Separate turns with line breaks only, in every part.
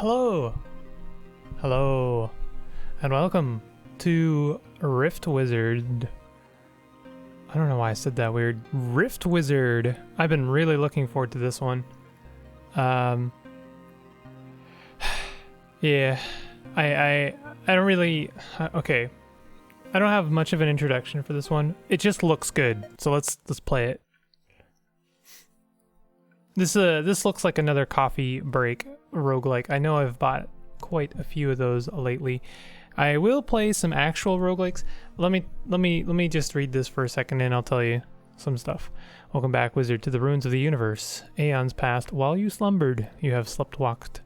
Hello, hello, and welcome to Rift Wizard. I don't know why I said that weird. Rift Wizard. I've been really looking forward to this one. Yeah, I don't really. Okay, I don't have much of an introduction for this one. It just looks good, so let's play it. This looks like another coffee break roguelike. I know I've bought quite a few of those lately. I will play some actual roguelikes. Let me just read this for a second and I'll tell you some stuff. Welcome back, wizard, to the ruins of the universe. Aeons passed while you slumbered. You have slept walked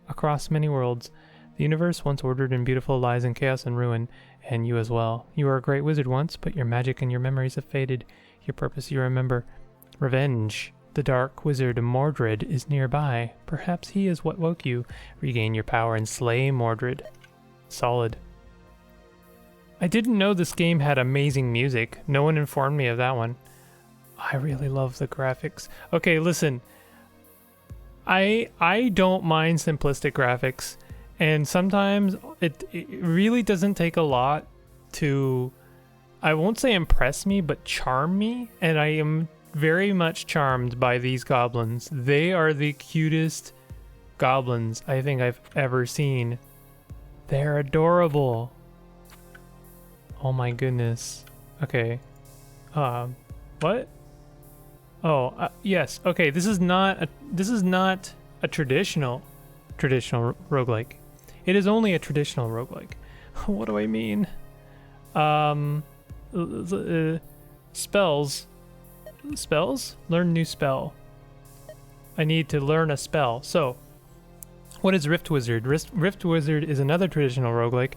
across many worlds. The universe, once ordered and beautiful, lies in chaos and ruin, and you as well. You were a great wizard once, but your magic and your memories have faded. Your purpose you remember. Revenge. The dark wizard Mordred is nearby. Perhaps he is what woke you. Regain your power and slay Mordred. Solid. I didn't know this game had amazing music. No one informed me of that one. I really love the graphics. Okay, listen. I don't mind simplistic graphics, and sometimes it really doesn't take a lot to, I won't say impress me, but charm me, and I am very much charmed by these goblins. They are the cutest goblins I think I've ever seen. They're adorable. Oh my goodness. Okay. What? Oh, yes. Okay, this is not a traditional roguelike. It is only a traditional roguelike. What do I mean? Spells? Learn new spell. I need to learn a spell. So, what is Rift Wizard? Rift Wizard is another traditional roguelike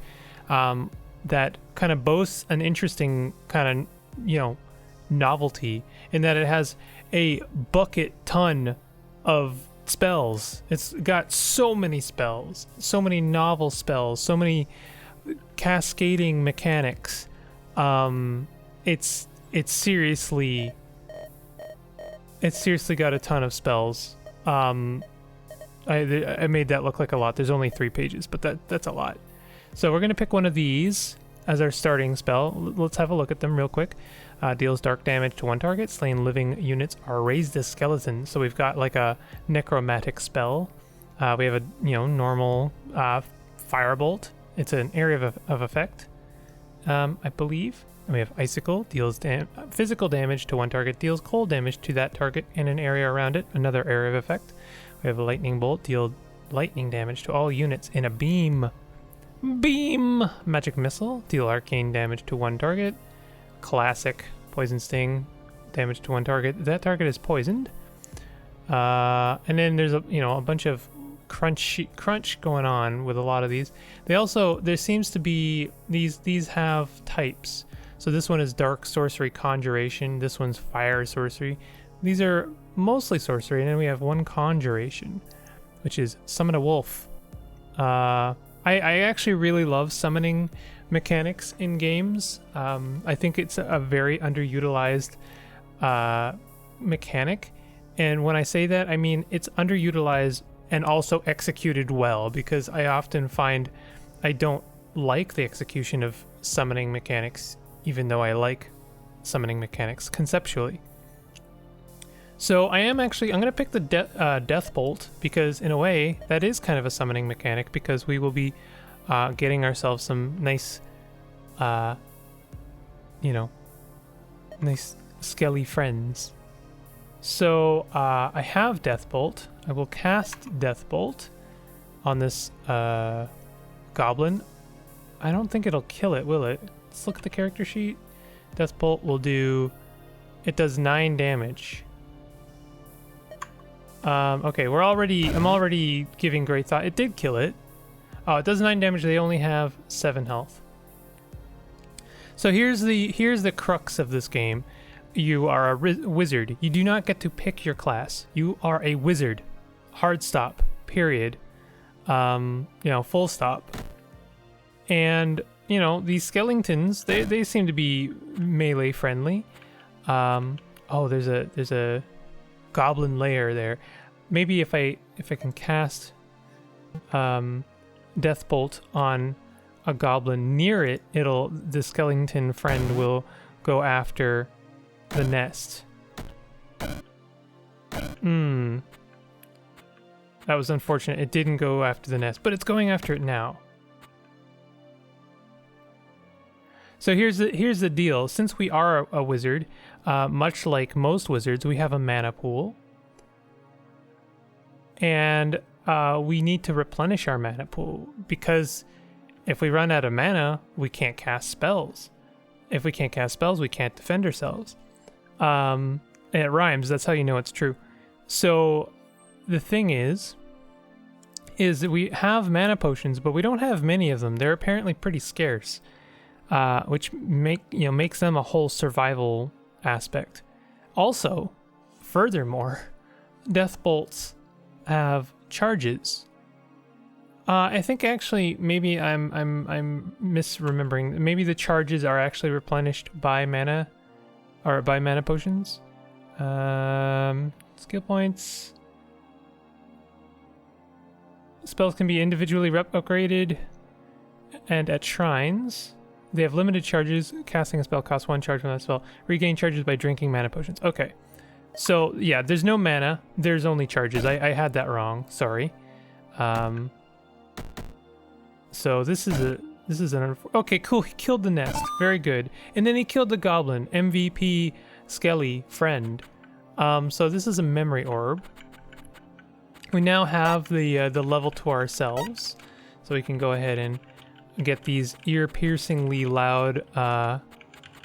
that kind of boasts an interesting kind of, novelty in that it has a bucket ton of spells. It's got so many spells, so many novel spells, so many cascading mechanics. It's seriously got a ton of spells. I made that look like a lot. There's only 3 pages, but that's a lot. So we're gonna pick one of these as our starting spell. Let's have a look at them real quick. Deals dark damage to one target. Slain living units are raised as skeletons. So we've got like a necromantic spell. We have a normal firebolt. It's an area of effect, I believe. And we have icicle. Deals physical damage to one target. Deals cold damage to that target and an area around it. Another area of effect. We have a lightning bolt. Deal lightning damage to all units in a beam. Magic missile. Deal arcane damage to one target. Classic poison sting, damage to one target. That target is poisoned. And then there's a bunch of crunch going on with a lot of these. There seems to be these have types. So this one is dark sorcery conjuration. This one's fire sorcery. These are mostly sorcery, and then we have one conjuration, which is summon a wolf. I actually really love summoning mechanics in games. I think it's a very underutilized mechanic, and when I say that, I mean it's underutilized and also executed well, because I often find I don't like the execution of summoning mechanics, even though I like summoning mechanics conceptually. So I'm gonna pick the death bolt, because in a way that is kind of a summoning mechanic, because we will be getting ourselves some nice nice skelly friends. So I have death bolt. I will cast death bolt on this goblin. I don't think it'll kill it, will it? Let's look at the character sheet. Death bolt will do, it does 9 damage. Okay, I'm already giving great thought. It did kill it. Oh, it does 9 damage. They only have 7 health. So here's the crux of this game. You are a wizard. You do not get to pick your class. You are a wizard. Hard stop. Period. Full stop. And these skeletons, they seem to be melee friendly. Oh, there's a goblin lair there. maybe if I can cast Death Bolt on a goblin near it, the skeleton friend will go after the nest. That was unfortunate. It didn't go after the nest, but it's going after it now. So here's the deal. Since we are a wizard, much like most wizards, we have a mana pool. And we need to replenish our mana pool, because if we run out of mana, we can't cast spells. If we can't cast spells, we can't defend ourselves. And it rhymes. That's how you know it's true. So the thing is that we have mana potions, but we don't have many of them. They're apparently pretty scarce, which makes them a whole survival aspect. Also, furthermore, death bolts have charges. I think actually maybe I'm misremembering. Maybe the charges are actually replenished by mana, or by mana potions. Skill points. Spells can be individually upgraded and at shrines. They have limited charges. Casting a spell costs 1 charge from that spell. Regain charges by drinking mana potions. Okay. So, yeah, there's no mana. There's only charges. I had that wrong. Sorry. So this is an okay, cool. He killed the nest. Very good. And then he killed the goblin. MVP Skelly friend. So this is a memory orb. We now have the level to ourselves, so we can go ahead and get these ear-piercingly loud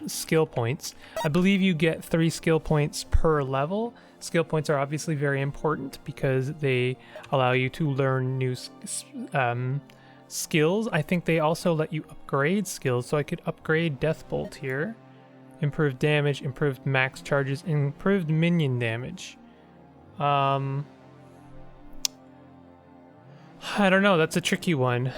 skill points. I believe you get 3 skill points per level. Skill points are obviously very important because they allow you to learn new skills. I think they also let you upgrade skills, so I could upgrade Death Bolt here. Improved damage, improved max charges, improved minion damage. I don't know, that's a tricky one.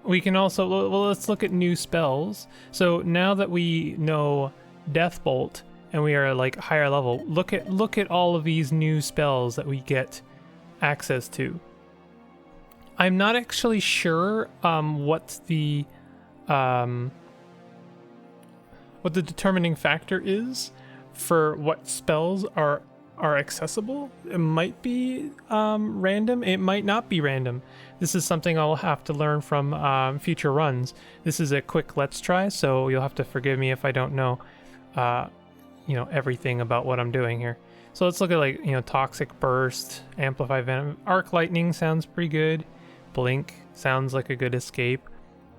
We can also, well, let's look at new spells. So now that we know Death Bolt and we are like higher level, look at all of these new spells that we get access to. I'm not actually sure what the determining factor is for what spells are accessible. It might be random. It might not be random. This is something I'll have to learn from future runs. This is a quick let's try, so you'll have to forgive me if I don't know, everything about what I'm doing here. So let's look at Toxic Burst, Amplify Venom. Arc Lightning sounds pretty good. Blink sounds like a good escape.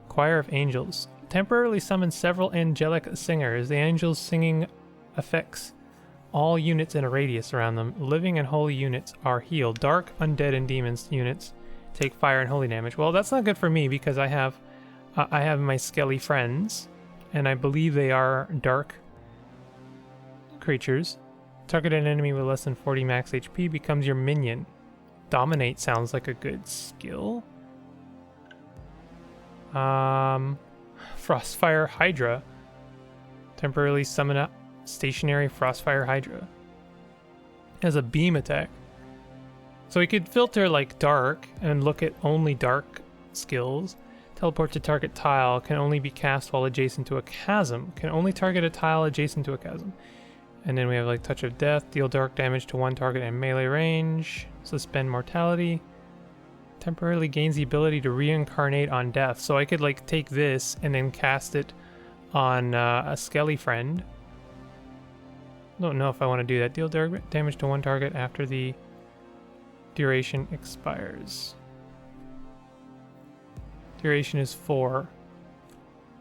Choir of Angels. Temporarily summon several angelic singers. The angels' singing affects all units in a radius around them. Living and holy units are healed. Dark, undead, and demons units take fire and holy damage. Well, that's not good for me because I have my skelly friends, and I believe they are dark creatures. Target an enemy with less than 40 max HP becomes your minion. Dominate sounds like a good skill. Frostfire Hydra. Temporarily summon up stationary Frostfire Hydra. Has a beam attack. So we could filter like dark and look at only dark skills. Teleport to target tile. Can only be cast while adjacent to a chasm. Can only target a tile adjacent to a chasm. And then we have like Touch of Death. Deal dark damage to one target in melee range. Suspend mortality. Temporarily gains the ability to reincarnate on death. So I could like take this and then cast it on a skelly friend. Don't know if I want to do that. Deal dark damage to one target after the duration expires. Duration is 4.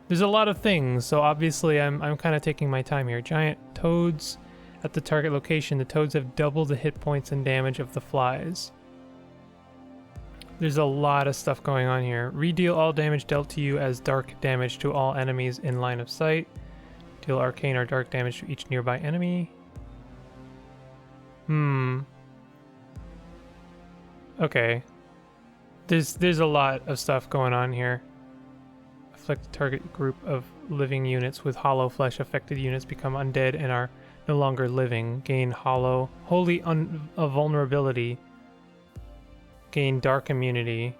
There's a lot of things, so obviously I'm kind of taking my time here. Giant toads at the target location. The toads have double the hit points and damage of the flies. There's a lot of stuff going on here. Redeal all damage dealt to you as dark damage to all enemies in line of sight. Deal arcane or dark damage to each nearby enemy. Okay. There's a lot of stuff going on here. Afflict the target group of living units with hollow flesh. Affected units become undead and are no longer living. Gain holy vulnerability gain dark immunity.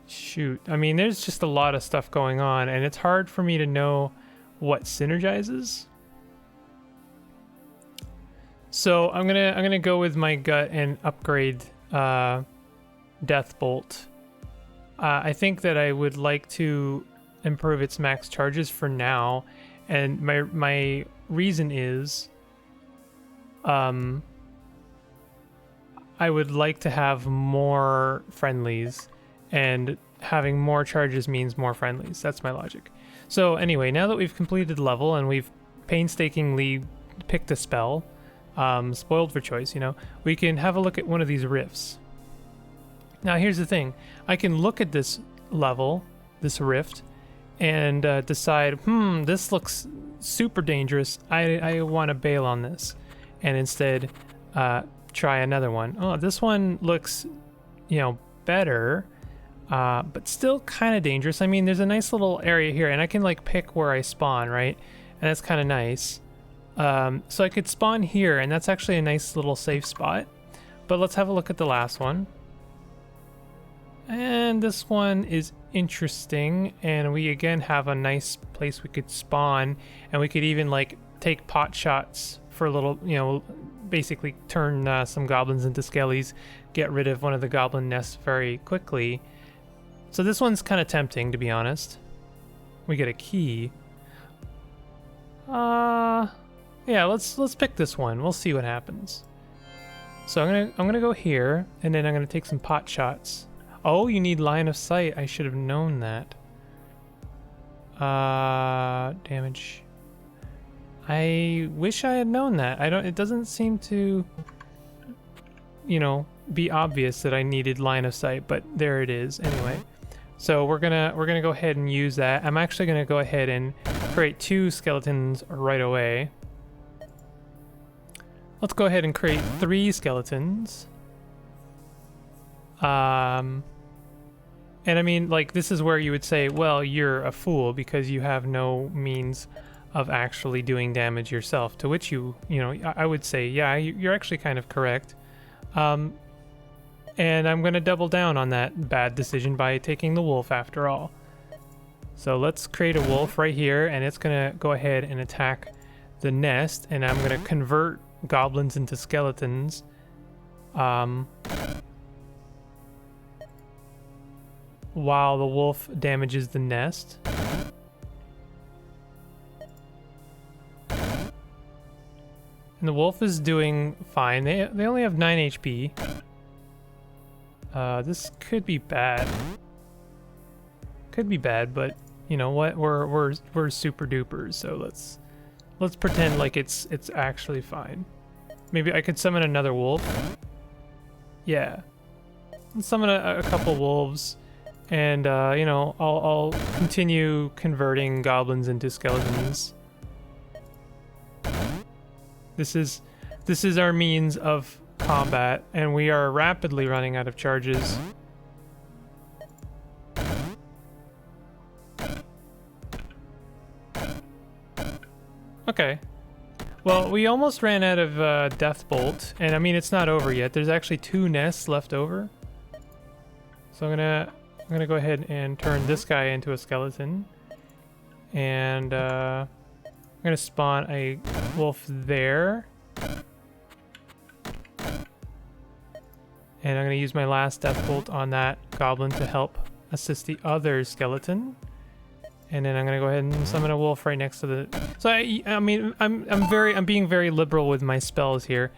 Shoot. I mean, there's just a lot of stuff going on, and it's hard for me to know what synergizes. So I'm gonna go with my gut and upgrade Death Bolt. I think that I would like to improve its max charges for now, and my reason is I would like to have more friendlies, and having more charges means more friendlies. That's my logic. So anyway, now that we've completed the level and we've painstakingly picked a spell, spoiled for choice, you know, we can have a look at one of these rifts. Now here's the thing, I can look at this level, this rift, and decide, this looks super dangerous, I want to bail on this, and instead try another one. Oh, this one looks, you know, better, but still kind of dangerous. I mean, there's a nice little area here, and I can like pick where I spawn, right? And that's kind of nice. So I could spawn here, and that's actually a nice little safe spot. But let's have a look at the last one. And this one is interesting, and we again have a nice place we could spawn, and we could even like take pot shots for a little, you know, basically turn some goblins into skellies, get rid of one of the goblin nests very quickly. So this one's kind of tempting, to be honest. We get a key. Yeah, let's pick this one. We'll see what happens. So I'm gonna go here, and then I'm gonna take some pot shots. Oh, you need line of sight. I should have known that. Damage. I wish I had known that. It doesn't seem to, you know, be obvious that I needed line of sight, but there it is anyway. So we're gonna go ahead and use that. I'm actually gonna go ahead and create 2 skeletons right away. Let's go ahead and create 3 skeletons. And I mean, like, this is where you would say, well, you're a fool because you have no means of actually doing damage yourself, to which you know, I would say, yeah, you're actually kind of correct. And I'm going to double down on that bad decision by taking the wolf after all. So let's create a wolf right here, and it's going to go ahead and attack the nest, and I'm going to convert goblins into skeletons. While the wolf damages the nest. And the wolf is doing fine. They only have 9 HP. This could be bad. Could be bad, but you know what? We're super dupers, so let's pretend like it's actually fine. Maybe I could summon another wolf. Yeah. Let's summon a couple wolves. And, you know, I'll continue converting goblins into skeletons. This is our means of combat, and we are rapidly running out of charges. Okay. Well, we almost ran out of Death Bolt, and I mean, it's not over yet. There's actually 2 nests left over. So I'm gonna go ahead and turn this guy into a skeleton, and I'm gonna spawn a wolf there, and I'm gonna use my last death bolt on that goblin to help assist the other skeleton, and then I'm gonna go ahead and summon a wolf right next to the. So I mean, I'm being very liberal with my spells here.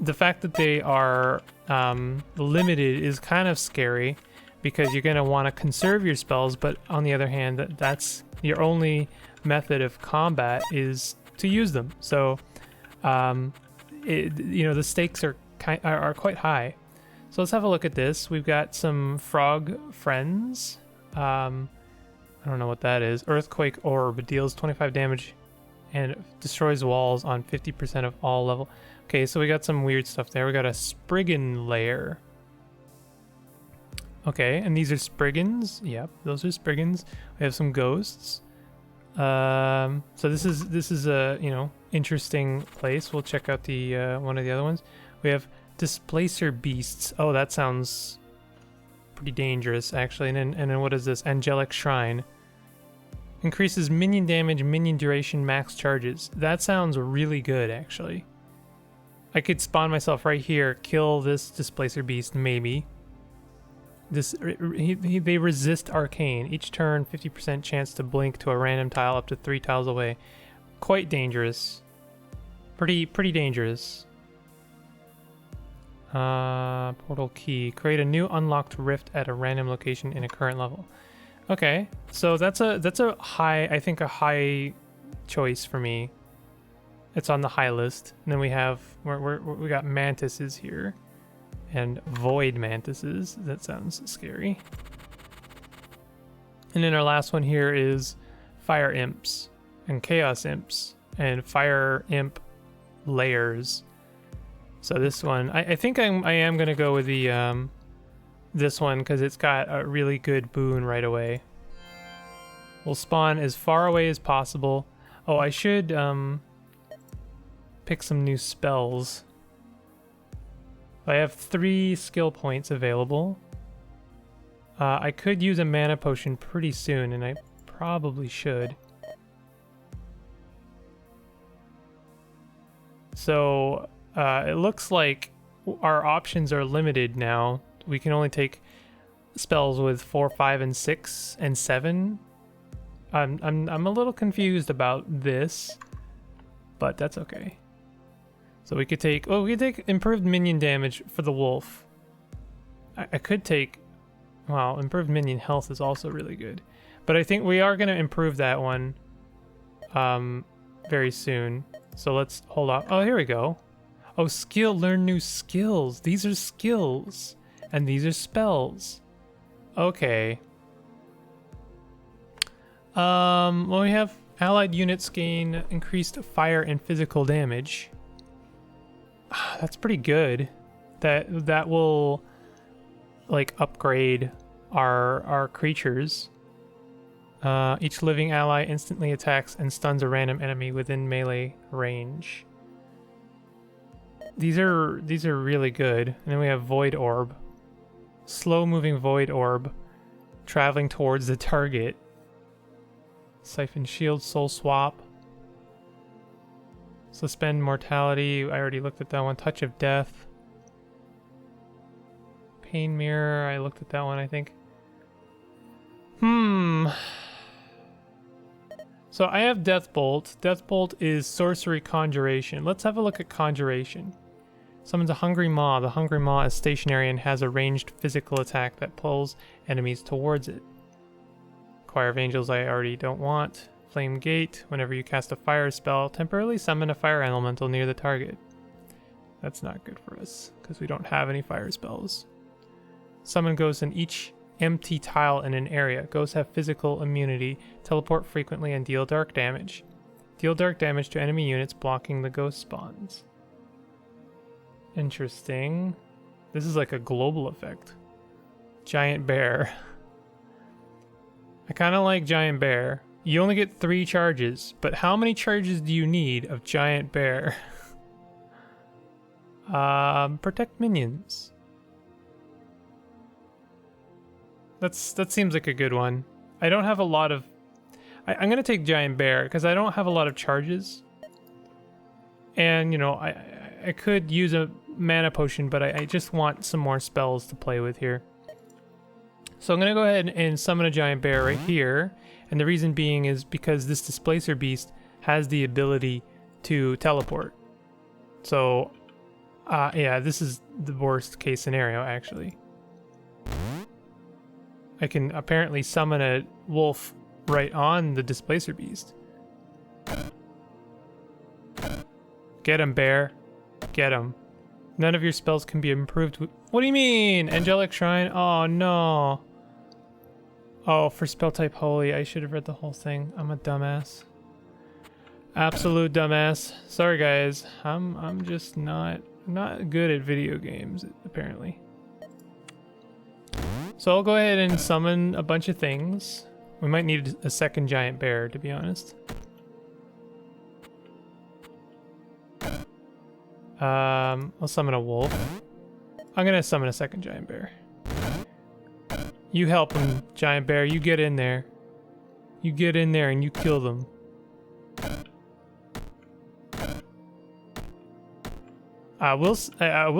The fact that they are limited is kind of scary, because you're going to want to conserve your spells, but on the other hand, that's your only method of combat is to use them. So, you know, the stakes are quite high. So let's have a look at this. We've got some frog friends. I don't know what that is. Earthquake Orb deals 25 damage and destroys walls on 50% of all level. Okay, so we got some weird stuff there. We got a Spriggan Lair. Okay, and these are Spriggans. Yep, those are Spriggans. We have some ghosts. So this is a, you know, interesting place. We'll check out the one of the other ones. We have Displacer Beasts. Oh, that sounds pretty dangerous, actually. And then what is this? Angelic Shrine. Increases minion damage, minion duration, max charges. That sounds really good, actually. I could spawn myself right here, kill this Displacer Beast, maybe. They resist Arcane. Each turn, 50% chance to blink to a random tile up to 3 tiles away. Quite dangerous. Pretty dangerous. Portal key. Create a new unlocked rift at a random location in a current level. Okay, so that's a high, I think a high choice for me. It's on the high list. And then we have we got mantises here, and void mantises. That sounds scary. And then our last one here is fire imps and chaos imps and fire imp layers. So this one, I think I am gonna go with the this one because it's got a really good boon right away. We'll spawn as far away as possible. Oh, I should pick some new spells. I have 3 skill points available. I could use a mana potion pretty soon, and I probably should. So it looks like our options are limited now. We can only take spells with 4, 5, and 6, and 7. I'm a little confused about this, but that's okay. So we could take improved minion damage for the wolf. I could take, well, improved minion health is also really good, but I think we are going to improve that one very soon. So let's hold off. Oh, here we go. Oh, learn new skills. These are skills. And these are spells. Okay. Well, we have allied units gain increased fire and physical damage. That's pretty good. That will like upgrade our creatures. Each living ally instantly attacks and stuns a random enemy within melee range. These are really good. And then we have Void Orb. Slow moving Void Orb traveling towards the target. Siphon Shield, Soul Swap. Suspend Mortality. I already looked at that one. Touch of Death. Pain Mirror. I looked at that one, I think. So I have Deathbolt. Deathbolt is Sorcery Conjuration. Let's have a look at Conjuration. Summons a Hungry Maw. The Hungry Maw is stationary and has a ranged physical attack that pulls enemies towards it. Choir of Angels I already don't want. Flame Gate. Whenever you cast a fire spell, temporarily summon a fire elemental near the target. That's not good for us, because we don't have any fire spells. Summon ghosts in each empty tile in an area. Ghosts have physical immunity, teleport frequently, and deal dark damage. Deal dark damage to enemy units blocking the ghost spawns. Interesting. This is like a global effect. Giant Bear. I kind of like Giant Bear. You only get 3 charges, but how many charges do you need of Giant Bear? Protect minions. That seems like a good one. I don't have a lot of... I'm going to take Giant Bear because I don't have a lot of charges. And, you know, I could use a mana potion, but I just want some more spells to play with here. So I'm going to go ahead and summon a Giant Bear right here. And the reason being is because this Displacer Beast has the ability to teleport. So, yeah, this is the worst case scenario, actually. I can apparently summon a wolf right on the Displacer Beast. Get him, bear. Get him. None of your spells can be improved with... What do you mean? Angelic Shrine? Oh, no. Oh, for spell type Holy, I should have read the whole thing. I'm a dumbass. Absolute dumbass. Sorry, guys. I'm just not good at video games, apparently. So I'll go ahead and summon a bunch of things. We might need a second Giant Bear, to be honest. I'll summon a wolf. I'm gonna summon a second giant bear. You help him, giant bear. You get in there. You get in there and you kill them. I will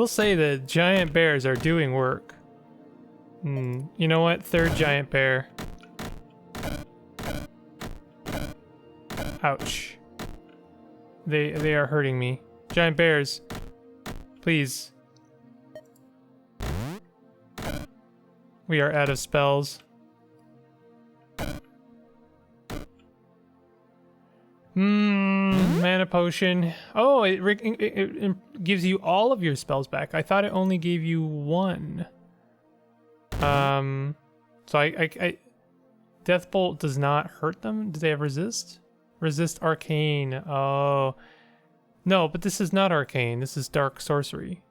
say that giant bears are doing work. You know what? Third giant bear. Ouch. They are hurting me. Giant bears. Please. We are out of spells. Mana potion. Oh, it gives you all of your spells back. I thought it only gave you one. So I Death Bolt does not hurt them. Do they have resist? Resist arcane. Oh. No, but this is not arcane. This is dark sorcery.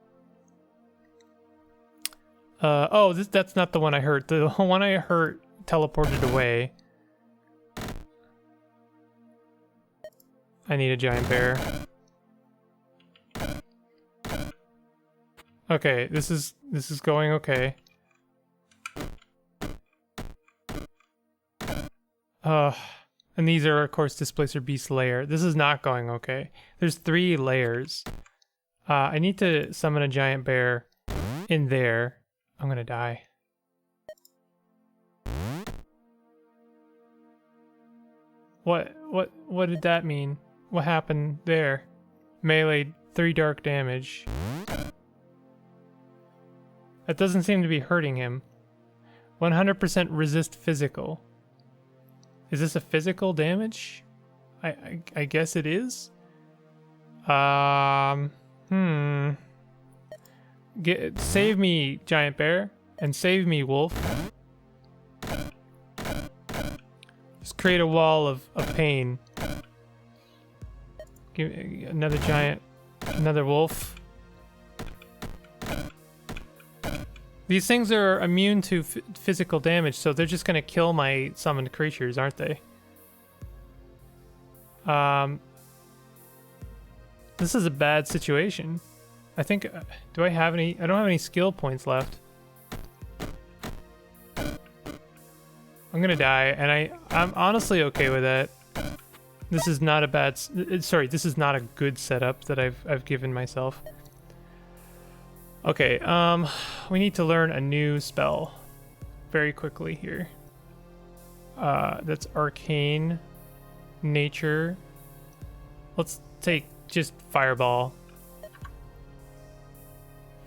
Oh, that's not the one I hurt. The one I hurt teleported away. I need a giant bear. Okay, this is going okay. And these are of course Displacer Beast layer. This is not going okay. There's 3 layers. I need to summon a giant bear in there. I'm gonna die. What did that mean? What happened there? Melee 3 dark damage. That doesn't seem to be hurting him. 100% resist physical. Is this a physical damage? I guess it is. Save me, giant bear, and save me, wolf. Just create a wall of pain. Give another giant, another wolf. These things are immune to physical damage, so they're just gonna kill my summoned creatures, aren't they? This is a bad situation. I think, do I have any? I don't have any skill points left. I'm gonna die, and I'm honestly okay with that. This is not a bad, sorry, this is not a good setup that I've given myself. Okay, we need to learn a new spell very quickly here. That's arcane, nature. Let's take just fireball.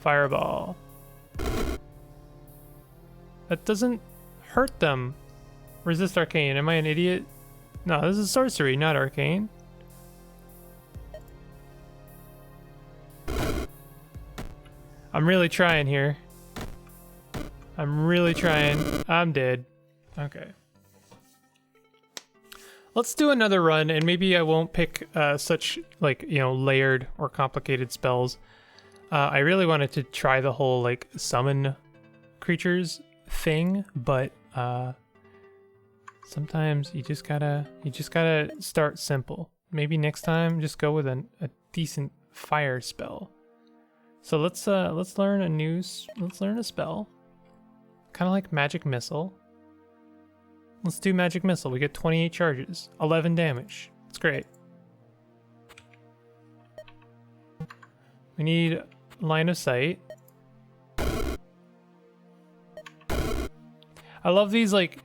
Fireball. That doesn't hurt them. Resist arcane. Am I an idiot? No, this is sorcery, not arcane. I'm really trying here. I'm really trying. I'm dead. Okay. Let's do another run, and maybe I won't pick such, like, you know, layered or complicated spells. I really wanted to try the whole, like, summon creatures thing, but sometimes you just gotta start simple. Maybe next time just go with a decent fire spell. So let's learn a spell. Kind of like Magic Missile. Let's do Magic Missile. We get 28 charges, 11 damage. It's great. We need line of sight. I love these, like,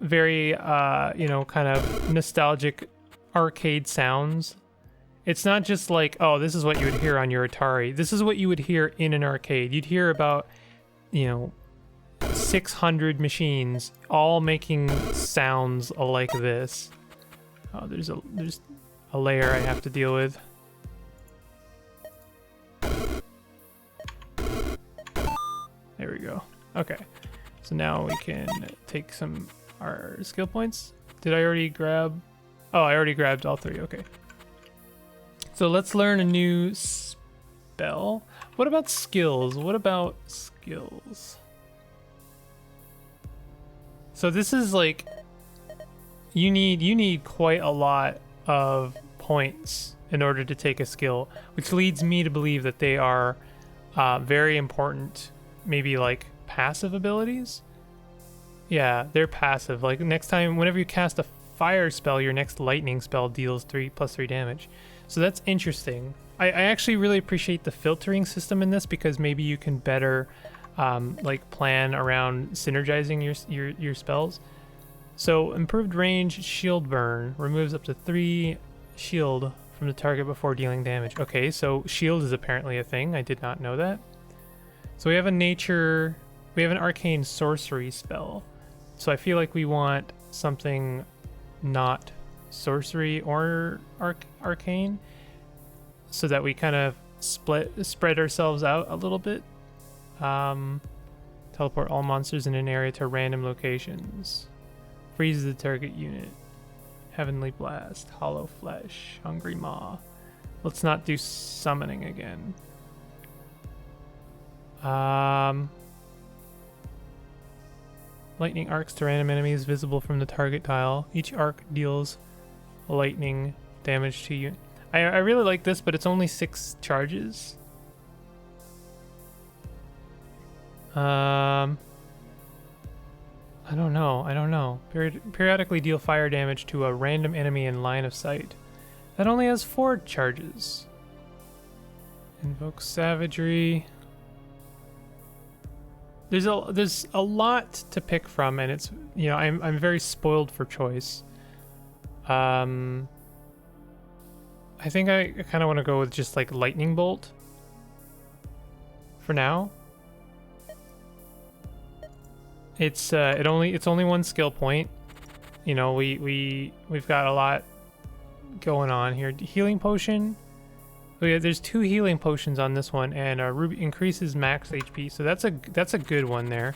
very you know, kind of nostalgic arcade sounds. It's not just like, oh, this is what you would hear on your Atari. This is what you would hear in an arcade. You'd hear about, you know, 600 machines all making sounds like this. Oh, there's a layer I have to deal with. There we go. Okay. So now we can take our skill points. Did I already grab? Oh, I already grabbed all 3. Okay. So let's learn a new spell. What about skills? So this is like, you need quite a lot of points in order to take a skill, which leads me to believe that they are very important, maybe like passive abilities. Yeah, they're passive. Like next time, whenever you cast a fire spell, your next lightning spell deals 3+3 damage. So that's interesting. I actually really appreciate the filtering system in this, because maybe you can better like plan around synergizing your spells. So improved range shield burn removes up to 3 shield from the target before dealing damage. Okay, so shield is apparently a thing. I did not know that. So we have an arcane sorcery spell. So I feel like we want something not sorcery or arcane, so that we kind of spread ourselves out a little bit. Teleport all monsters in an area to random locations. Freezes the target unit. Heavenly Blast, Hollow Flesh, Hungry Maw. Let's not do summoning again. Lightning arcs to random enemies visible from the target tile. Each arc deals lightning damage to you. I really like this, but it's only 6 charges. I don't know. Periodically deal fire damage to a random enemy in line of sight. That only has 4 charges. Invoke Savagery. There's a lot to pick from, and it's, you know, I'm very spoiled for choice. I think I kind of want to go with just like Lightning Bolt for now. It's only 1 skill point. You know, we've got a lot going on here. Healing potion. Oh yeah, there's 2 healing potions on this one, and Ruby increases max HP. So that's a good one there.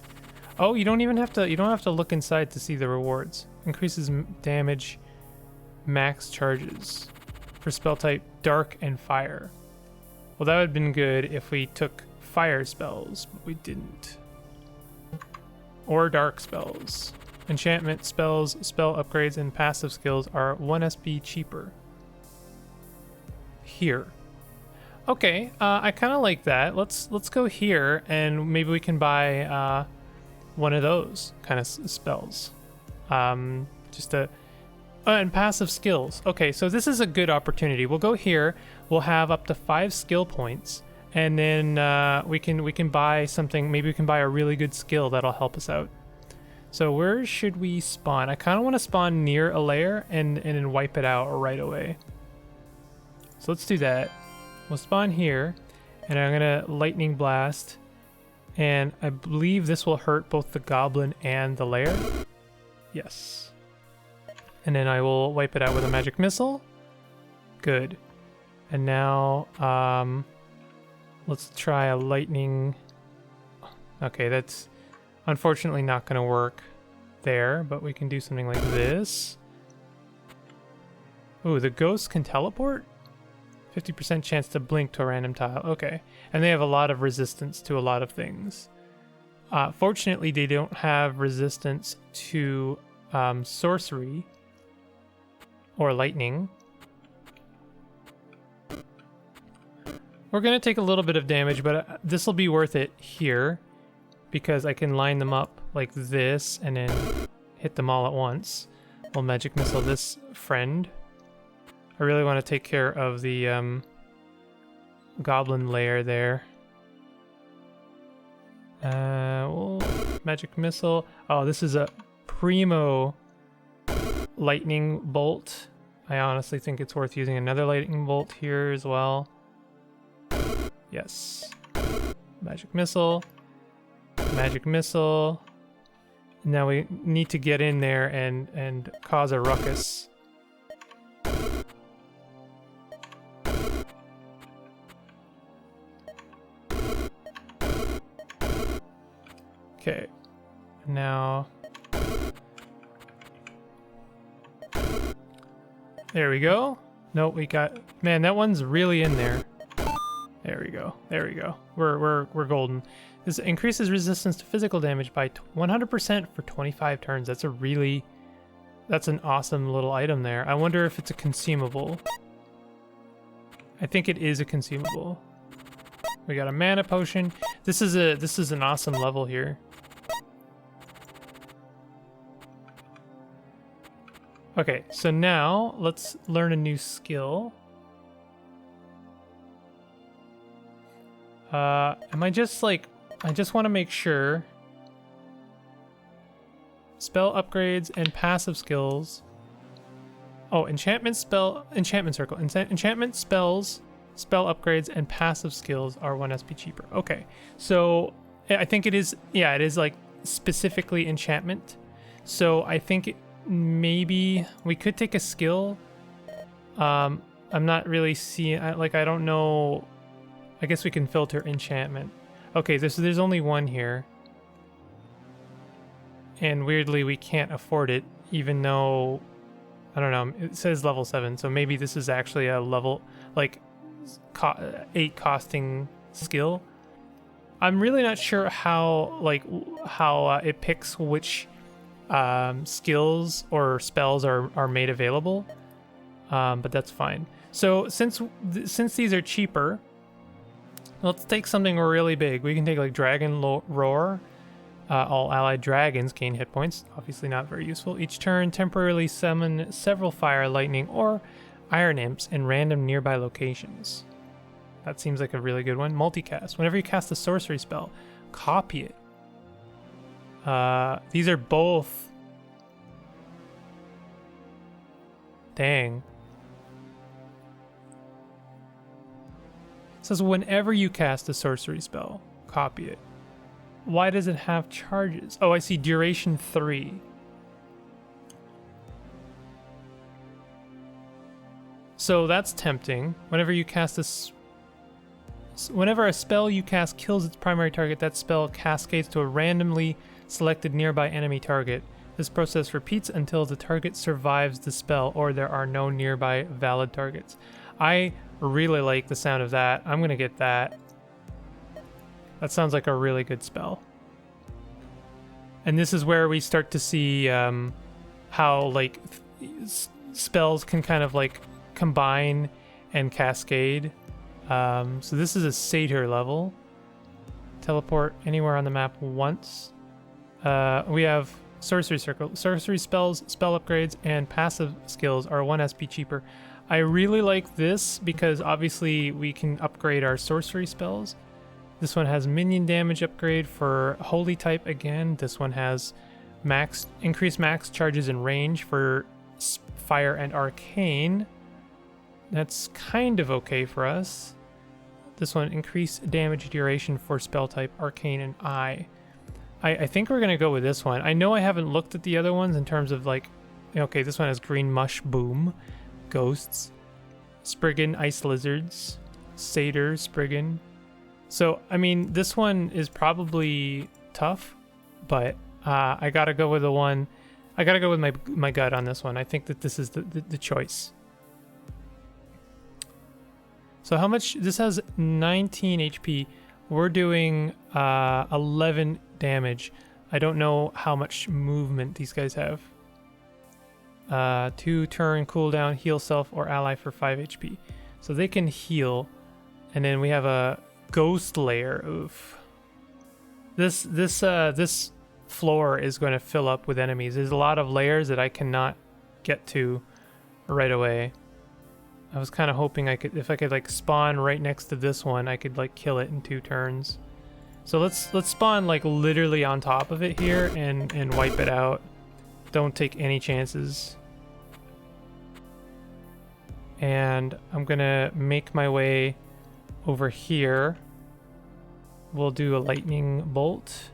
Oh, you don't have to look inside to see the rewards. Increases damage, max charges for spell type Dark and Fire. Well, that would have been good if we took fire spells, but we didn't. Or dark spells. Enchantment spells, spell upgrades, and passive skills are 1 SP cheaper. Here. Okay, I kind of like that. Let's go here, and maybe we can buy one of those kind of spells. And passive skills. Okay, so this is a good opportunity. We'll go here. We'll have up to 5 skill points, and then we can buy something. Maybe we can buy a really good skill that'll help us out. So where should we spawn? I kind of want to spawn near a lair and then wipe it out right away. So let's do that. We'll spawn here, and I'm gonna Lightning Blast, and I believe this will hurt both the goblin and the lair. Yes. And then I will wipe it out with a magic missile. Good. And now let's try a lightning. Okay, that's unfortunately not gonna work there, but we can do something like this. Ooh, the ghosts can teleport? 50% chance to blink to a random tile. Okay. And they have a lot of resistance to a lot of things. Fortunately, they don't have resistance to sorcery or lightning. We're going to take a little bit of damage, but this will be worth it here, because I can line them up like this and then hit them all at once. We'll magic missile this friend. I really want to take care of the goblin lair there. We'll magic missile. Oh, this is a primo lightning bolt. I honestly think it's worth using another lightning bolt here as well. Yes. Magic missile. Magic missile. Now we need to get in there and cause a ruckus. Okay, now there we go. Nope, we got, man, that one's really in there. There we go. There we go. We're golden. This increases resistance to physical damage by 100% for 25 turns. That's an awesome little item there. I wonder if it's a consumable. I think it is a consumable. We got a mana potion. This is an awesome level here. Okay, so now let's learn a new skill. Am I just like, I just want to make sure. Spell upgrades and passive skills. Oh, enchantment circle. Enchantment spells, spell upgrades, and passive skills are 1 SP cheaper. Okay, so I think it is, yeah, it is like specifically enchantment. So I think maybe we could take a skill. I'm not really seeing, like, I don't know. I guess we can filter enchantment. Okay, there's only one here. And weirdly, we can't afford it, even though, I don't know, it says level 7, so maybe this is actually a level, like, 8 costing skill. I'm really not sure how, like, it picks which skills or spells are made available, but that's fine. So since these are cheaper, let's take something really big. We can take, like, Dragon Roar. All allied dragons gain hit points. Obviously not very useful. Each turn, temporarily summon several fire, lightning, or iron imps in random nearby locations. That seems like a really good one. Multicast. Whenever you cast a sorcery spell, copy it. These are both... Dang. It says whenever you cast a sorcery spell, copy it. Why does it have charges? Oh, I see, duration 3. So that's tempting. Whenever you cast whenever a spell you cast kills its primary target, that spell cascades to a randomly selected nearby enemy target. This process repeats until the target survives the spell or there are no nearby valid targets. I really like the sound of that. I'm gonna get that. That sounds like a really good spell. And this is where we start to see how, like, spells can kind of, like, combine and cascade. So this is a satyr level. Teleport anywhere on the map once. We have sorcery circle. Sorcery spells, spell upgrades, and passive skills are 1 SP cheaper. I really like this because obviously we can upgrade our sorcery spells. This one has minion damage upgrade for holy type again. This one has increased max charges and range for fire and arcane. That's kind of okay for us. This one, increased damage duration for spell type arcane and eye. I think we're gonna go with this one. I know I haven't looked at the other ones in terms of, like, okay, this one has green mush boom, ghosts, spriggan ice lizards, satyr spriggan. So, I mean, this one is probably tough, but I gotta go with the one. I gotta go with my gut on this one. I think that this is the choice. So how much? This has 19 HP. We're doing 11 damage. I don't know how much movement these guys have. 2 turn cooldown, heal self or ally for 5 HP. So they can heal, and then we have a ghost layer. Oof. This floor is going to fill up with enemies. There's a lot of layers that I cannot get to right away. I was kind of hoping if I could like spawn right next to this one, I could like kill it in 2 turns. So let's spawn like literally on top of it here and wipe it out. Don't take any chances. And I'm gonna make my way over here. We'll do a lightning bolt.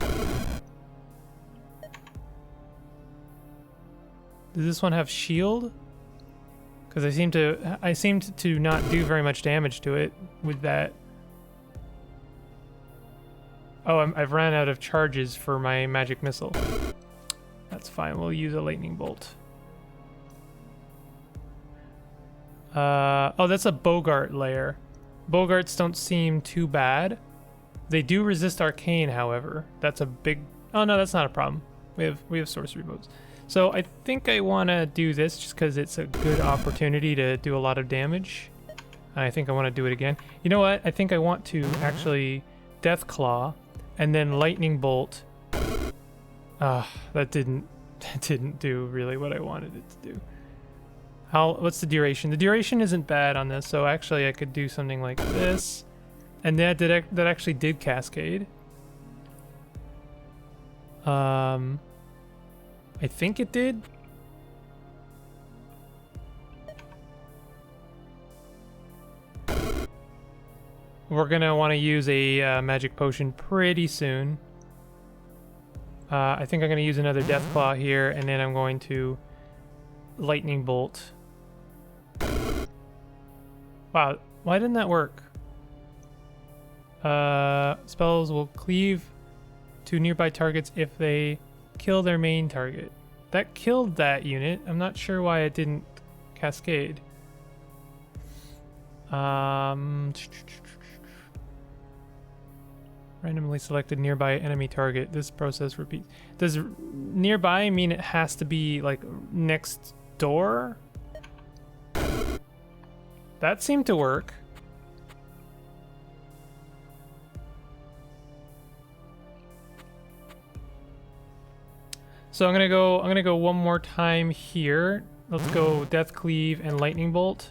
Does this one have shield? Because I seemed to not do very much damage to it with that. Oh, I've ran out of charges for my magic missile. That's fine. We'll use a lightning bolt. Oh, that's a Bogart layer. Bogarts don't seem too bad. They do resist arcane, however. That's a big... Oh, no, that's not a problem. We have sorcery bows. So I think I want to do this just because it's a good opportunity to do a lot of damage. I think I want to do it again. You know what? I think I want to actually Death Claw and then Lightning Bolt. That didn't do really what I wanted it to do. What's the duration? The duration isn't bad on this, so actually I could do something like this. And that actually did cascade. I think it did. We're gonna want to use a magic potion pretty soon. I think I'm gonna use another Death Claw here, and then I'm going to Lightning Bolt. Wow, why didn't that work? Spells will cleave to nearby targets if they kill their main target. That killed that unit. I'm not sure why it didn't cascade. Randomly selected nearby enemy target. This process repeats. Does nearby mean it has to be like next door? That seemed to work. So I'm gonna go one more time here. Let's go Death Cleave and Lightning Bolt.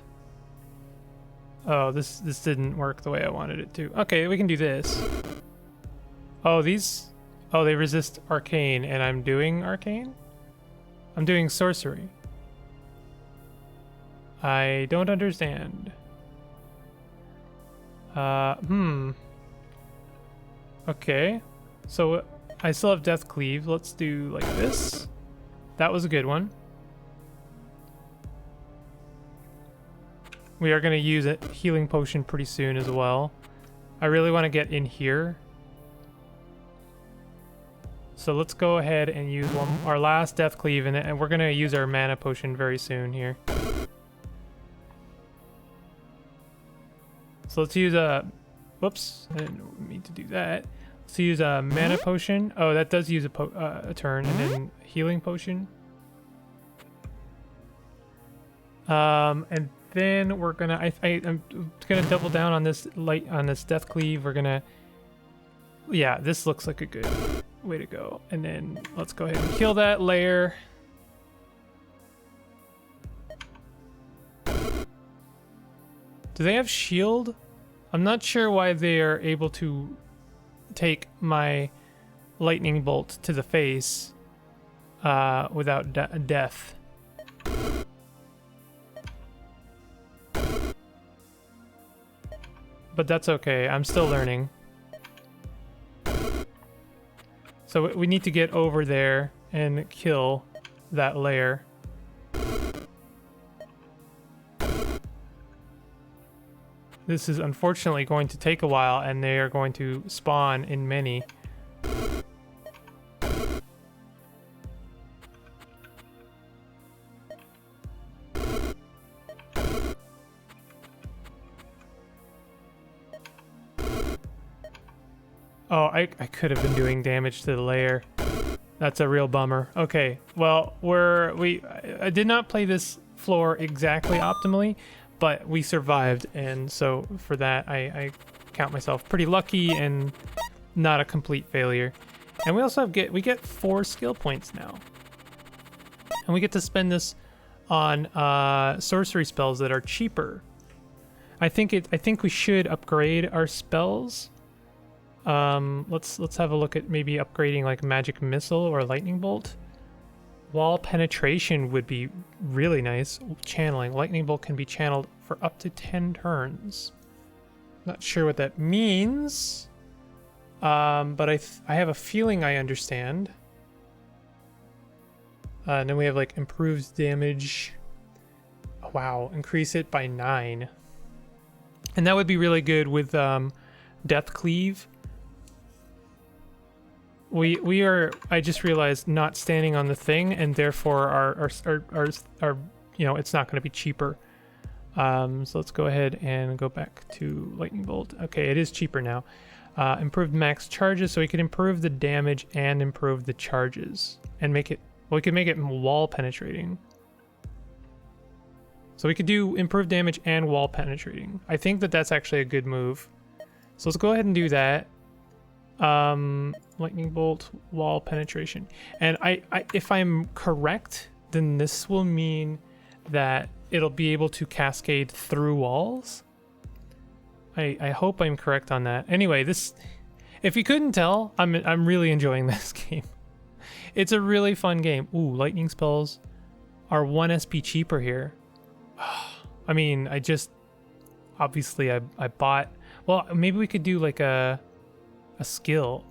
Oh, this didn't work the way I wanted it to. Okay, we can do this. Oh, they resist Arcane, and I'm doing Arcane? I'm doing Sorcery. I don't understand. Okay. So I still have Death Cleave. Let's do like this. That was a good one. We are going to use a healing potion pretty soon as well. I really want to get in here. So let's go ahead and use our last Death Cleave, and we're going to use our mana potion very soon here. So let's use a... Whoops, I didn't mean to do that. Let's use a mana potion. Oh, that does use a turn, and then healing potion. And then we're gonna... I'm gonna double down on this Death Cleave. We're gonna... Yeah, this looks like a good way to go. And then let's go ahead and kill that layer. Do they have shield? I'm not sure why they are able to take my lightning bolt to the face without death. But that's okay. I'm still learning. So we need to get over there and kill that layer. This is unfortunately going to take a while, and they are going to spawn in many. Oh, I could have been doing damage to the layer. That's a real bummer. Okay, well, I did not play this floor exactly optimally, but we survived, and so for that I count myself pretty lucky and not a complete failure. And we also we get 4 skill points now, and we get to spend this on sorcery spells that are cheaper. I think we should upgrade our spells. Let's have a look at maybe upgrading like Magic Missile or Lightning Bolt. Wall penetration would be really nice. Channeling. Lightning Bolt can be channeled for up to 10 turns. Not sure what that means. But I have a feeling I understand. And then we have like improved damage. Oh, wow, increase it by 9. And that would be really good with Death Cleave. We are, I just realized, not standing on the thing, and therefore our you know, it's not going to be cheaper. So let's go ahead and go back to Lightning Bolt. Okay, it is cheaper now. Improved max charges, so we can improve the damage and improve the charges and make it, well, we can make it wall penetrating. So we could do improved damage and wall penetrating. I think that that's actually a good move. So let's go ahead and do that. Lightning bolt, wall penetration. And I if I'm correct, then this will mean that it'll be able to cascade through walls. I hope I'm correct on that. Anyway, this, if you couldn't tell, I'm really enjoying this game. It's a really fun game. Ooh, lightning spells are 1 SP cheaper here. I mean, I just obviously I bought, well, maybe we could do like a skill.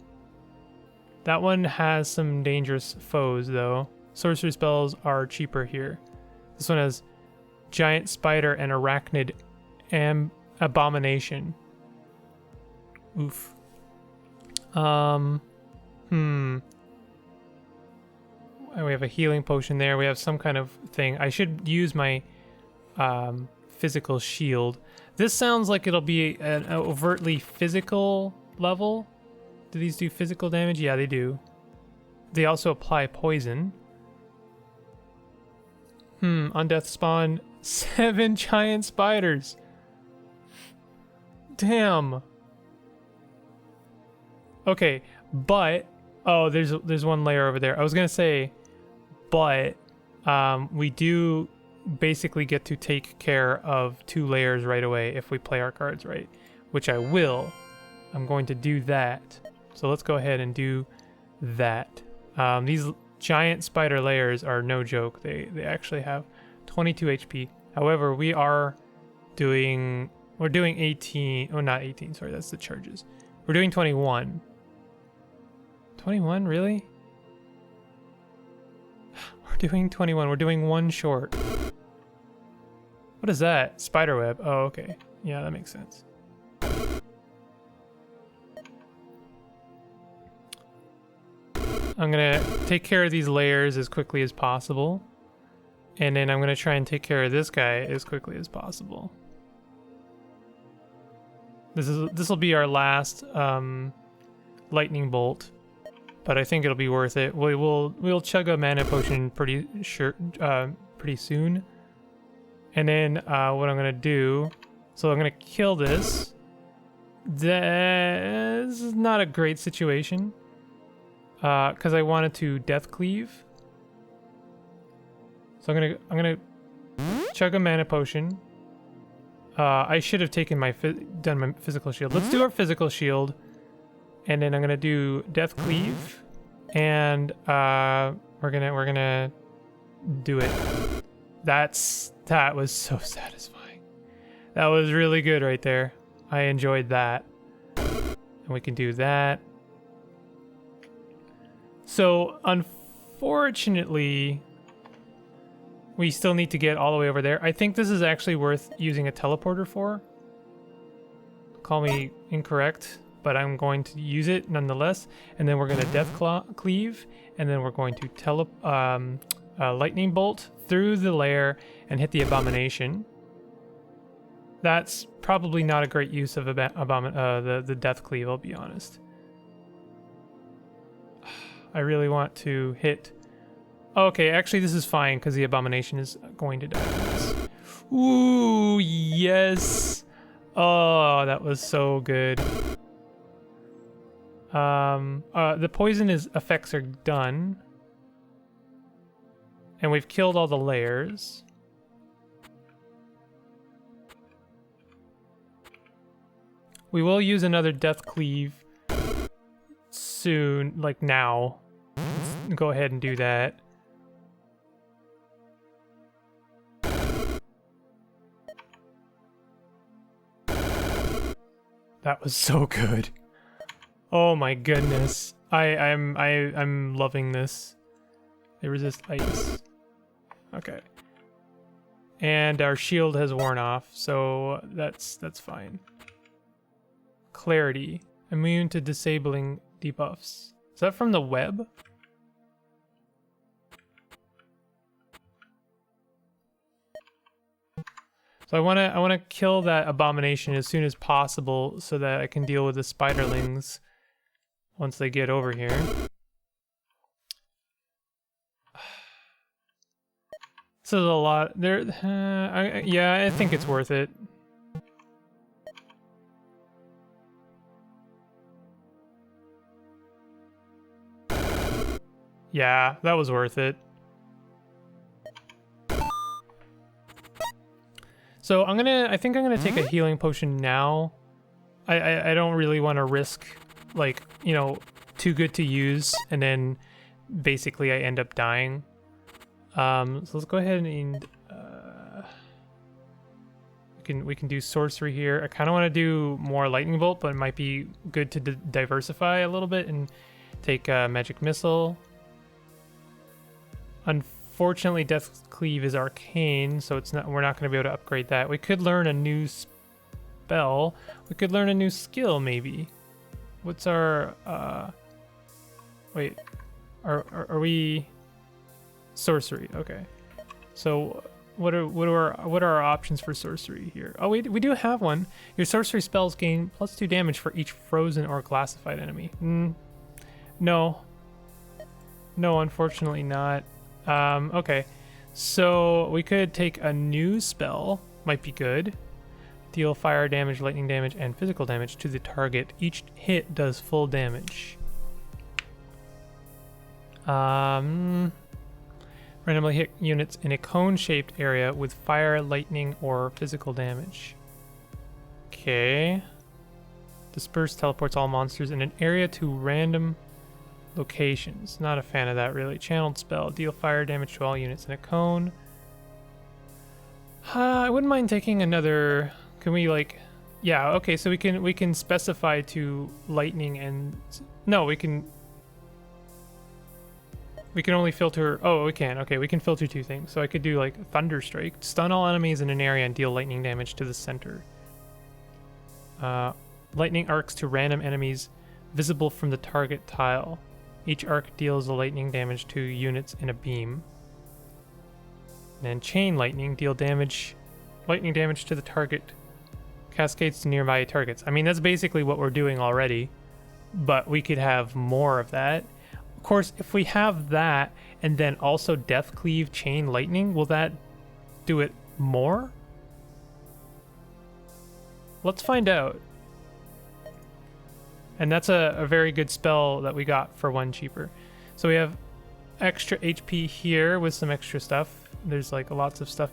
That one has some dangerous foes though. Sorcery spells are cheaper here. This one has giant spider and arachnid abomination. Oof. We have a healing potion there. We have some kind of thing. I should use my physical shield. This sounds like it'll be an overtly physical level. Do these do physical damage? Yeah, they do. They also apply poison. On death spawn 7 giant spiders. Damn. Okay, but oh, there's one layer over there. I was gonna say, but we do basically get to take care of 2 layers right away if we play our cards right, which I will. I'm going to do that. So let's go ahead and do that. These giant spider layers are no joke. They actually have 22 HP. However, we're doing 18. Oh, not 18. Sorry, that's the charges. We're doing 21. 21, really? We're doing 21. We're doing 1 short. What is that? Spiderweb. Oh, okay. Yeah, that makes sense. I'm gonna take care of these layers as quickly as possible. And then I'm gonna try and take care of this guy as quickly as possible. This will be our last lightning bolt, but I think it'll be worth it. We'll chug a mana potion pretty soon. And then what I'm gonna do, so I'm gonna kill this. This is not a great situation. Because I wanted to death cleave. So I'm gonna chug a mana potion. I should have taken done my physical shield. Let's do our physical shield, and then I'm gonna do death cleave, and we're gonna do it. That was so satisfying. That was really good right there. I enjoyed that. And we can do that. So, unfortunately, we still need to get all the way over there. I think this is actually worth using a teleporter for. Call me incorrect, but I'm going to use it nonetheless. And then we're going to death cleave, and then we're going to lightning bolt through the layer and hit the abomination. That's probably not a great use of the death cleave, I'll be honest. I really want to hit... Oh, okay, actually this is fine because the abomination is going to die from this. Ooh, yes! Oh, that was so good. The poison effects are done. And we've killed all the layers. We will use another death cleave soon, like now. Let's go ahead and do that. That was so good. Oh my goodness. I'm loving this. They resist ice. Okay. And our shield has worn off, so that's fine. Clarity. Immune to disabling debuffs. Is that from the web? So I wanna kill that abomination as soon as possible so that I can deal with the spiderlings once they get over here. This is a lot. There, yeah, I think it's worth it. Yeah, that was worth it. So I think I'm gonna take a healing potion now. I don't really want to risk, like, you know, too good to use and then basically I end up dying. So let's go ahead and we can do sorcery here. I kind of want to do more lightning bolt, but it might be good to diversify a little bit and take magic missile. Unfortunately, Death Cleave is arcane, so we're not going to be able to upgrade that. We could learn a new spell. We could learn a new skill, maybe. What's our wait, are we sorcery? Okay, so what are our options for sorcery here? Oh, we do have one. Your sorcery spells gain +2 damage for each frozen or classified enemy. No, unfortunately not. Okay, so we could take a new spell. Might be good. Deal fire damage, lightning damage, and physical damage to the target. Each hit does full damage. Randomly hit units in a cone-shaped area with fire, lightning, or physical damage. Okay. Disperse teleports all monsters in an area to random locations. Not a fan of that, really. Channeled spell. Deal fire damage to all units in a cone. I wouldn't mind taking another... Can we, like... Yeah, okay, so we can specify to lightning and... No, we can only filter... Oh, we can. Okay, we can filter 2 things. So I could do, like, Thunder Strike. Stun all enemies in an area and deal lightning damage to the center. Lightning arcs to random enemies visible from the target tile. Each arc deals a lightning damage to units in a beam. And then Chain Lightning, deal lightning damage to the target. Cascades to nearby targets. I mean, that's basically what we're doing already, but we could have more of that. Of course, if we have that and then also Death Cleave, Chain Lightning, will that do it more? Let's find out. And that's a very good spell that we got for 1 cheaper. So we have extra HP here with some extra stuff. There's like lots of stuff.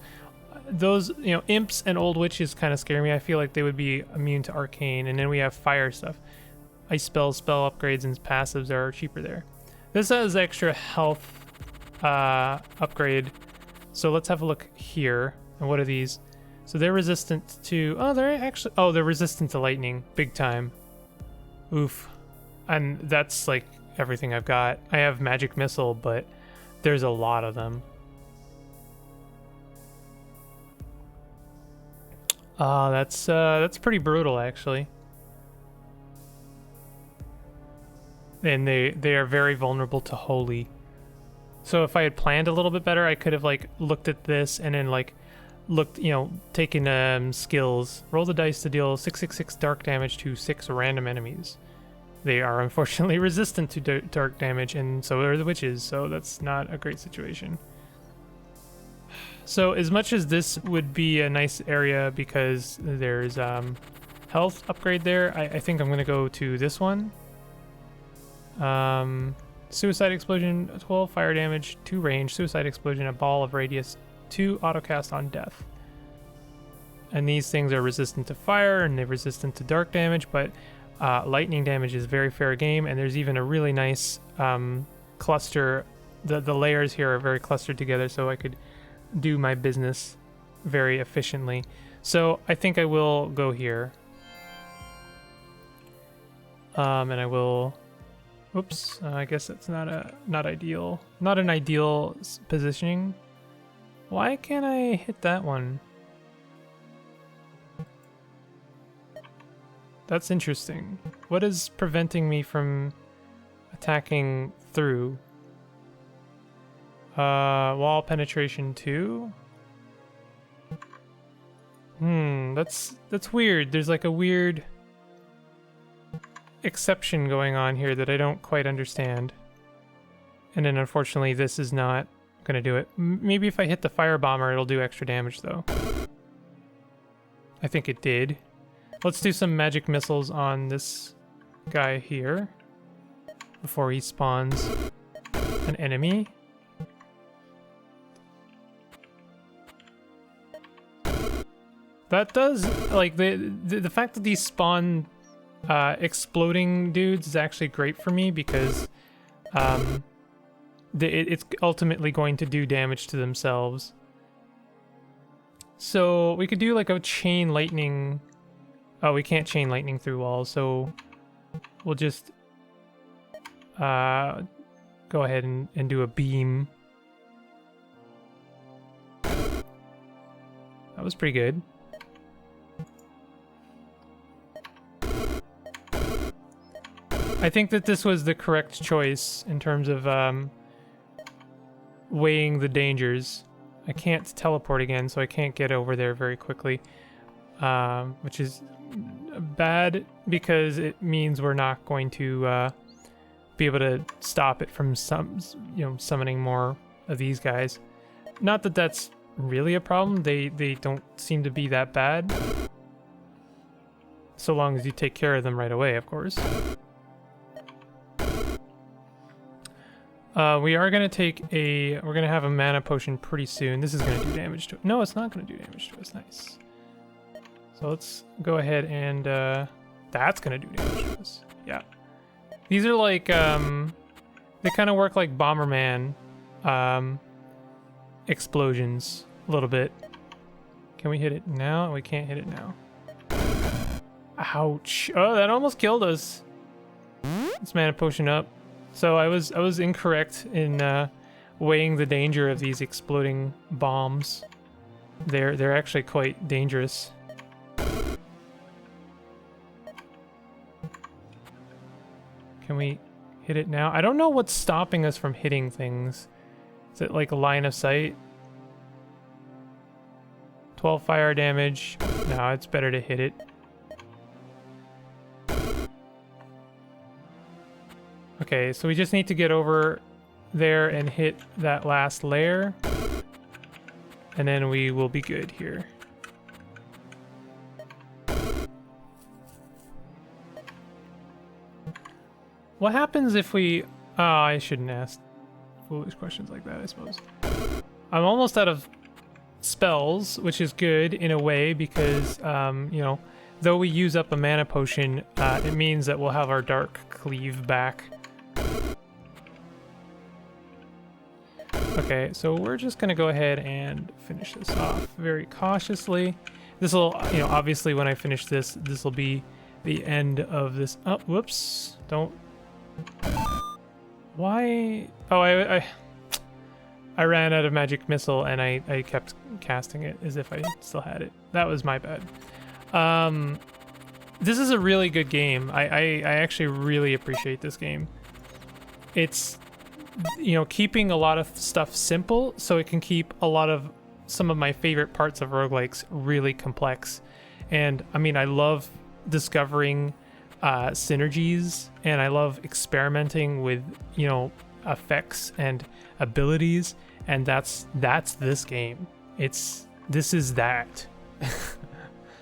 Those, you know, imps and old witches kind of scare me. I feel like they would be immune to arcane. And then we have fire stuff. Ice spells, spell upgrades, and passives are cheaper there. This has extra health upgrade. So let's have a look here. And what are these? So they're resistant to... Oh, they're resistant to lightning. Big time. Oof. And that's like everything I've got. I have magic missile, but there's a lot of them. That's pretty brutal, actually. And they are very vulnerable to holy. So if I had planned a little bit better, I could have like looked at this and then like looked, you know, taken skills. Roll the dice to deal 666 dark damage to 6 random enemies. They are unfortunately resistant to dark damage, and so are the witches, so that's not a great situation. So as much as this would be a nice area because there's health upgrade there, I think I'm going to go to this one. Suicide Explosion, 12 fire damage, 2 range, Suicide Explosion, a ball of radius, 2 autocast on death. And these things are resistant to fire and they're resistant to dark damage, but lightning damage is very fair game, and there's even a really nice cluster. The layers here are very clustered together, so I could do my business very efficiently. So I think I will go here. And I will... Oops, I guess that's not ideal. Not an ideal positioning. Why can't I hit that one? That's interesting. What is preventing me from attacking through? Wall penetration 2? That's weird. There's like a weird exception going on here that I don't quite understand. And then unfortunately this is not gonna do it. Maybe if I hit the fire bomber, it'll do extra damage though. I think it did. Let's do some magic missiles on this guy here before he spawns an enemy. That does, like, the fact that these spawn exploding dudes is actually great for me because it's ultimately going to do damage to themselves. So we could do like a chain lightning. Oh, we can't chain lightning through walls, so we'll just go ahead and do a beam. That was pretty good. I think that this was the correct choice in terms of weighing the dangers. I can't teleport again, so I can't get over there very quickly, which is bad because it means we're not going to be able to stop it from summoning more of these guys. Not that that's really a problem. They don't seem to be that bad, so long as you take care of them right away, of course. We are going to take we're going to have a mana potion pretty soon. This is going to do damage to it. No, it's not going to do damage to us. Nice. So let's go ahead and, that's going to do damage to us. Yeah. These are like, they kind of work like Bomberman, explosions a little bit. Can we hit it now? We can't hit it now. Ouch. Oh, that almost killed us. Let's mana potion up. So I was incorrect in weighing the danger of these exploding bombs. They're actually quite dangerous. Can we hit it now? I don't know what's stopping us from hitting things. Is it like a line of sight? 12 fire damage. No, it's better to hit it. Okay, so we just need to get over there and hit that last layer, and then we will be good here. What happens if we... Oh, I shouldn't ask foolish questions like that, I suppose. I'm almost out of spells, which is good in a way because, you know, though we use up a mana potion, it means that we'll have our Dark Cleave back. Okay, so we're just gonna go ahead and finish this off very cautiously. This will, you know, obviously when I finish this, this will be the end of this. Oh, whoops! Don't. Why? Oh, I ran out of magic missile and I kept casting it as if I still had it. That was my bad. This is a really good game. I actually really appreciate this game. It's, you know, keeping a lot of stuff simple so it can keep a lot of some of my favorite parts of roguelikes really complex. And I mean, I love discovering synergies, and I love experimenting with, you know, effects and abilities, and that's this game. This is that.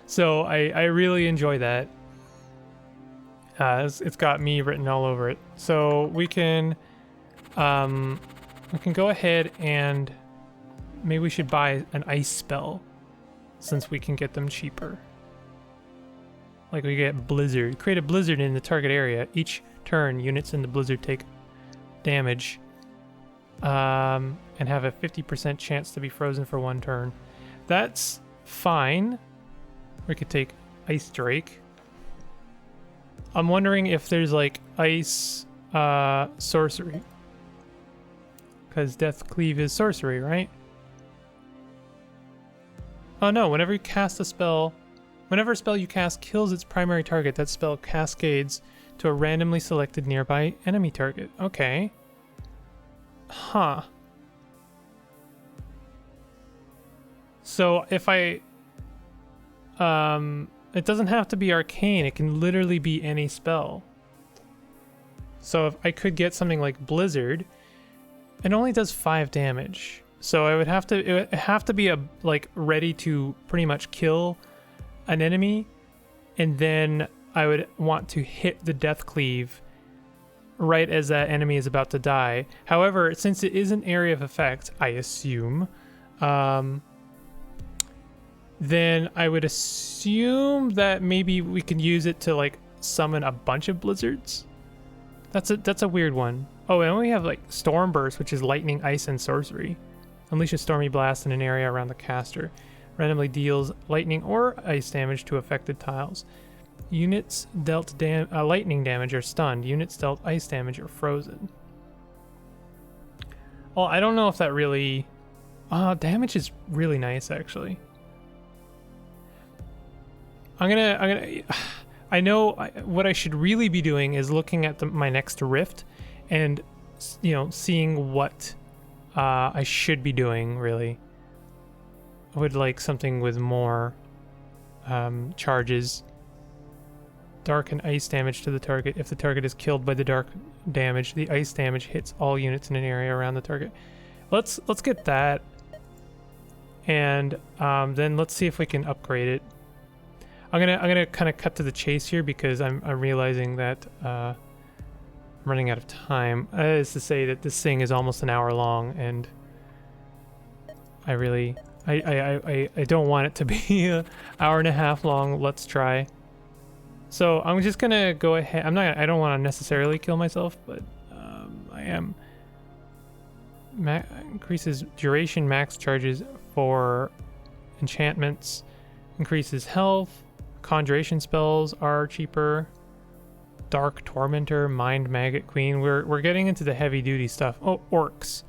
So I really enjoy that. It's got me written all over it. So we can go ahead and maybe we should buy an ice spell since we can get them cheaper. Like we get blizzard. Create a blizzard in the target area. Each turn, units in the blizzard take damage and have a 50% chance to be frozen for one turn. That's fine. We could take Ice Drake. I'm wondering if there's like ice sorcery. Because Death Cleave is sorcery, right? Oh no, whenever you cast a spell, whenever a spell you cast kills its primary target, that spell cascades to a randomly selected nearby enemy target. Okay. Huh. So if I... it doesn't have to be arcane, it can literally be any spell. So if I could get something like Blizzard, It only does 5 damage. So it would have to be like ready to pretty much kill an enemy, and then I would want to hit the death cleave right as that enemy is about to die. However, since it is an area of effect, I assume, then I would assume that maybe we can use it to like summon a bunch of blizzards. That's a weird one. Oh, and we have like Storm Burst, which is lightning, ice, and sorcery. Unleash a stormy blast in an area around the caster. Randomly deals lightning or ice damage to affected tiles. Units dealt lightning damage are stunned. Units dealt ice damage are frozen. Well, I don't know if that really... damage is really nice, actually. I know what I should really be doing is looking at my next rift and, you know, seeing what I should be doing, really. I would like something with more charges. Dark and ice damage to the target. If the target is killed by the dark damage, the ice damage hits all units in an area around the target. Let's get that, and then let's see if we can upgrade it. I'm gonna kind of cut to the chase here because I'm realizing that I'm running out of time. That is to say that this thing is almost an hour long, and I really I don't want it to be an hour and a half long. Let's try. So I'm just gonna go ahead. I don't want to necessarily kill myself, but I am. Increases duration, max charges for enchantments, increases health. Conjuration spells are cheaper. Dark Tormentor, Mind Maggot Queen. We're getting into the heavy duty stuff. Oh, Orcs.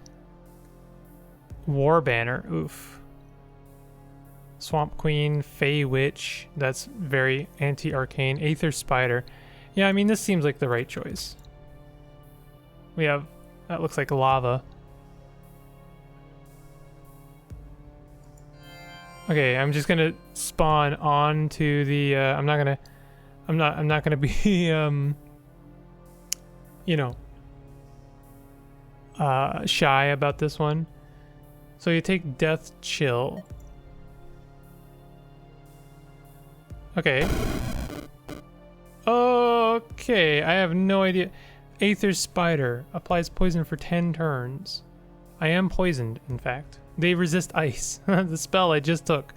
War Banner. Oof. Swamp Queen, Fey Witch. That's very anti-arcane. Aether Spider. Yeah, I mean, this seems like the right choice. We have... That looks like lava. Okay, I'm just gonna spawn onto the... I'm not gonna be, you know, shy about this one. So you take Death Chill. Okay. Okay, I have no idea. Aether Spider applies poison for 10 turns. I am poisoned, in fact. They resist ice. The spell I just took.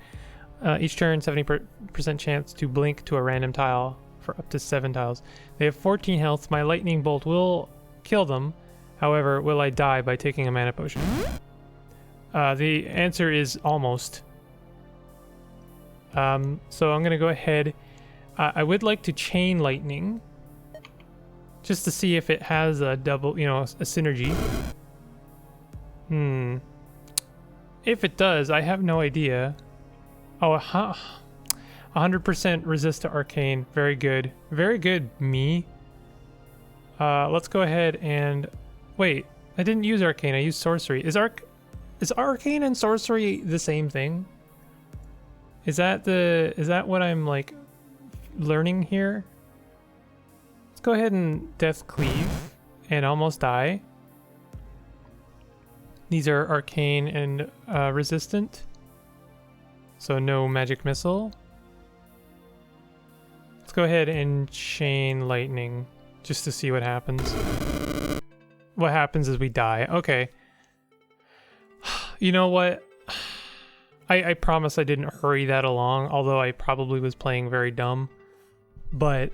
Each turn, 70% chance to blink to a random tile for up to 7 tiles. They have 14 health. My lightning bolt will kill them. However, will I die by taking a mana potion? The answer is almost. So I'm going to go ahead. I would like to chain lightning just to see if it has a double, you know, a synergy. If it does, I have no idea. Oh, 100% resist to arcane. Very good. Very good, me. Let's go ahead and... Wait, I didn't use arcane. I used sorcery. Is arcane and sorcery the same thing? Is that what I'm like learning here? Let's go ahead and Death Cleave and almost die. These are arcane and resistant. So no magic missile. Let's go ahead and chain lightning just to see what happens. What happens is we die. Okay. You know what? I promise I didn't hurry that along, although I probably was playing very dumb. But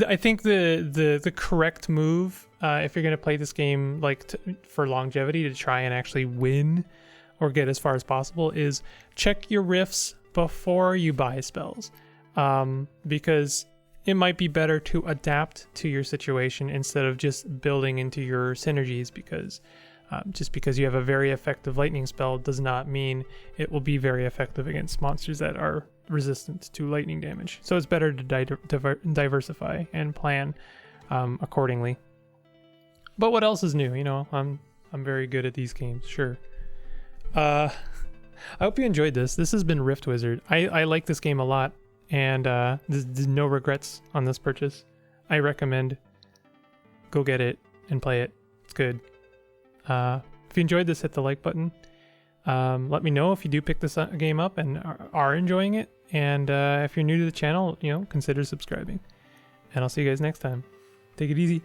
I think the correct move, if you're going to play this game like for longevity, to try and actually win or get as far as possible, is check your rifts before you buy spells. Because it might be better to adapt to your situation instead of just building into your synergies, because just because you have a very effective lightning spell does not mean it will be very effective against monsters that are resistant to lightning damage. So it's better to diversify and plan accordingly. But what else is new? You know, I'm very good at these games, sure. I hope you enjoyed this. This has been Rift Wizard. I like this game a lot, and there's no regrets on this purchase. I recommend go get it and play it. good. If you enjoyed this, hit the like button. Let me know if you do pick this game up and are enjoying it. And if you're new to the channel, consider subscribing. And I'll see you guys next time. Take it easy.